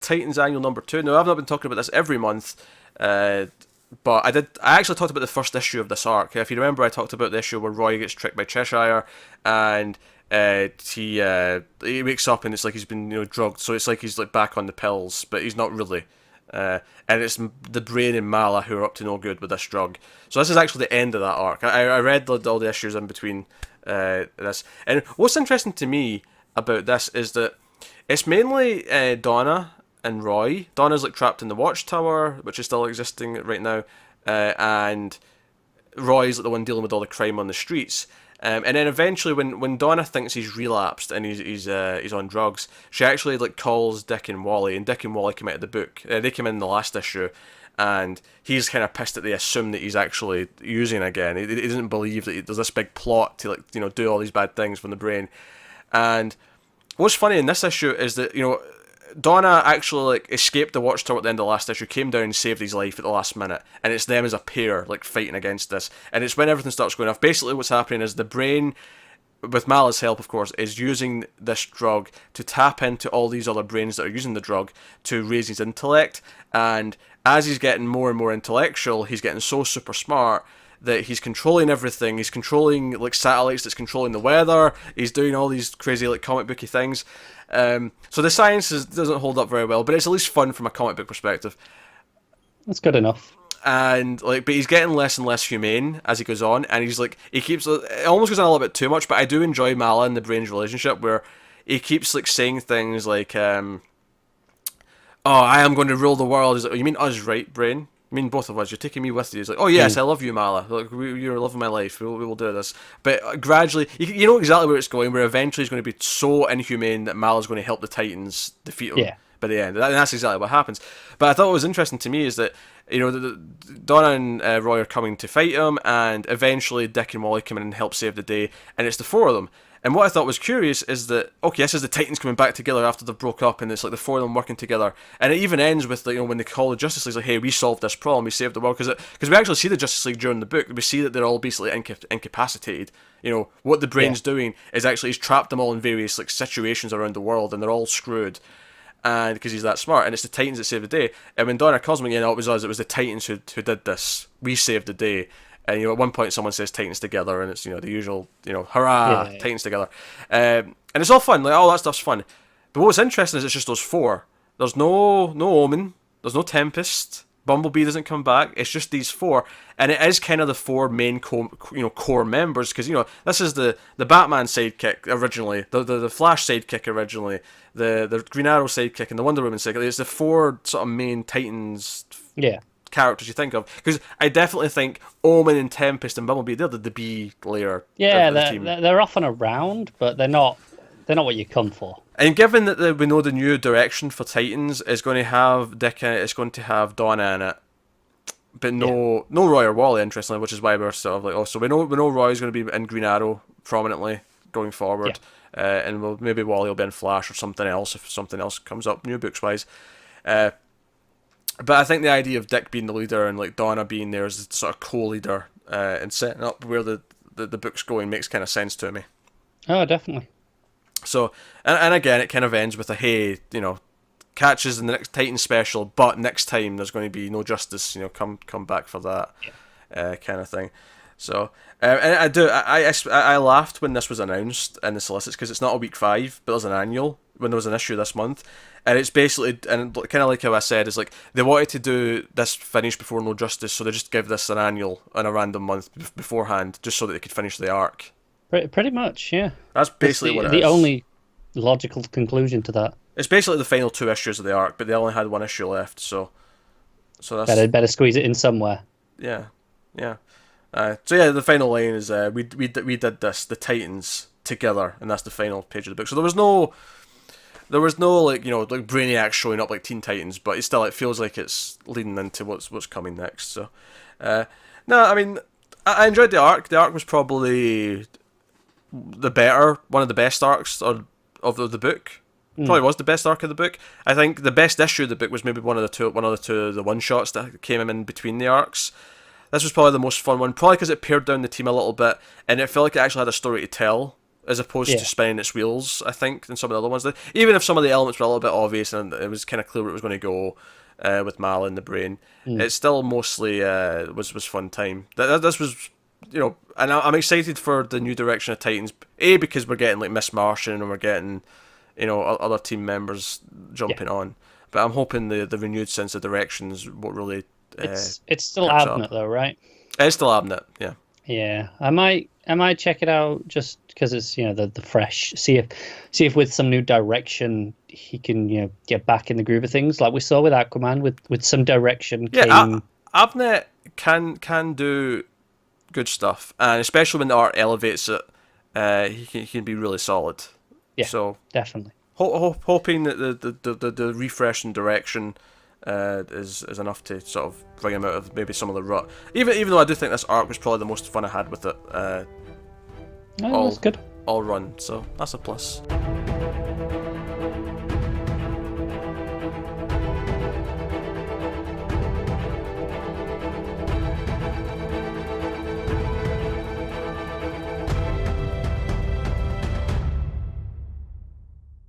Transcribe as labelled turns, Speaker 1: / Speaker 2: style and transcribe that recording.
Speaker 1: Titans Annual number 2. Now, I've not been talking about this every month, but I actually talked about the first issue of this arc. If you remember, I talked about the issue where Roy gets tricked by Cheshire, and he wakes up and it's like he's been drugged, so it's like he's like back on the pills, but he's not really. And it's the Brain and Mala who are up to no good with this drug. So this is actually the end of that arc. I read all the issues in between this, and what's interesting to me about this is that it's mainly Donna and Roy. Donna's like trapped in the Watchtower, which is still existing right now, and Roy's like the one dealing with all the crime on the streets. And then eventually, when Donna thinks he's relapsed and he's on drugs, she actually like calls Dick and Wally, and Dick and Wally come out of the book. They came in the last issue, and he's kind of pissed that they assume that he's actually using again. He doesn't believe that there's this big plot to like do all these bad things from the Brain. And what's funny in this issue is that Donna actually like escaped the Watchtower at the end of the last issue, came down and saved his life at the last minute, and it's them as a pair like fighting against this, and it's when everything starts going off. Basically what's happening is the Brain, with Mala's help of course, is using this drug to tap into all these other brains that are using the drug to raise his intellect, and as he's getting more and more intellectual, he's getting so super smart that he's controlling everything. He's controlling like satellites that's controlling the weather. He's doing all these crazy like comic booky things. So the science doesn't hold up very well, but it's at least fun from a comic book perspective.
Speaker 2: That's good enough.
Speaker 1: And but he's getting less and less humane as he goes on, and he keeps it almost goes on a little bit too much. But I do enjoy Mala and the Brain's relationship, where he keeps like saying things like, "Oh, I am going to rule the world." He's like, "Oh, you mean us, right, Brain? I mean, both of us. You're taking me with you." He's like, "Oh yes, I love you, Mala. Like, you're loving my life. We will do this." But gradually, you know exactly where it's going. Where eventually he's going to be so inhumane that Mala's going to help the Titans defeat him by the end. And that's exactly what happens. But I thought what was interesting to me is that Donna and Roy are coming to fight him, and eventually Dick and Wally come in and help save the day, and it's the four of them. And what I thought was curious is that, okay, this is the Titans coming back together after they've broke up, and it's like the four of them working together. And it even ends with, like, when they call the Justice League, like, hey, we solved this problem, we saved the world. Because we actually see the Justice League during the book. We see that they're all basically incapacitated. What the Brain's doing is actually he's trapped them all in various like situations around the world, and they're all screwed. And because he's that smart, and it's the Titans that saved the day. And when Donna calls me, it was us. It was the Titans who did this. We saved the day. And at one point someone says Titans together, and it's the usual hurrah, Titans together, and it's all fun. Like all that stuff's fun. But what's interesting is it's just those four. There's no Omen. There's no Tempest. Bumblebee doesn't come back. It's just these four, and it is kind of the four main core members, because this is the Batman sidekick originally, the Flash sidekick originally, the Green Arrow sidekick, and the Wonder Woman sidekick. It's the four sort of main Titans. Yeah. Characters you think of, because I definitely think Omen and Tempest and Bumblebee, they're the B layer. Of the team.
Speaker 2: They're often around, but they're not what you come for.
Speaker 1: And given that we know the new direction for Titans is going to have Dick in it, it's going to have Donna in it, but no Roy or Wally, interestingly, which is why we're sort of like, so we know Roy's going to be in Green Arrow prominently going forward, and maybe Wally will be in Flash or something else if something else comes up new books wise. But I think the idea of Dick being the leader and like Donna being there as the sort of co-leader and setting up where the book's going makes kind of sense to me.
Speaker 2: Oh, definitely.
Speaker 1: So, and again, it kind of ends with a, hey, catches in the next Titan special, but next time there's going to be no justice, come back for that kind of thing. So, and I laughed when this was announced in the solicits, because it's not a week 5, but there's an annual when there was an issue this month. And it's basically, and kind of like how I said, is like they wanted to do this finish before No Justice, so they just give this an annual in a random month beforehand, just so that they could finish the arc.
Speaker 2: Pretty much, yeah.
Speaker 1: That's basically what it is.
Speaker 2: The only logical conclusion to that.
Speaker 1: It's basically the final 2 issues of the arc, but they only had 1 issue left, so that's
Speaker 2: better squeeze it in somewhere.
Speaker 1: Yeah. So yeah, the final line is we did this, the Titans together, and that's the final page of the book. So there was no like like Brainiac showing up like Teen Titans, but it feels like it's leading into what's coming next. So no, I mean I enjoyed the arc. The arc was probably one of the best arcs of the book. Probably was the best arc of the book. I think the best issue of the book was maybe one of the two of the one shots that came in between the arcs. This was probably the most fun one, probably because it pared down the team a little bit, and it felt like it actually had a story to tell. as opposed to spinning its wheels, I think, than some of the other ones. Even if some of the elements were a little bit obvious and it was kind of clear where it was going to go with Malin the Brain, it still mostly was fun time. This was, and I'm excited for the new direction of Titans. Because we're getting like Miss Martian and we're getting, other team members jumping on. But I'm hoping the renewed sense of directions won't really.
Speaker 2: It's still Abnett though, right?
Speaker 1: It's still Abnett, yeah.
Speaker 2: Yeah, I might check it out just because it's the fresh. See if with some new direction he can get back in the groove of things like we saw with Aquaman with some direction.
Speaker 1: Yeah, Abnett can do good stuff, and especially when the art elevates it, he can be really solid.
Speaker 2: Yeah,
Speaker 1: so
Speaker 2: definitely.
Speaker 1: Hoping that the refresh and direction is enough to sort of bring him out of maybe some of the rut. Even though I do think this arc was probably the most fun I had with it.
Speaker 2: That's good.
Speaker 1: All run, so that's a plus.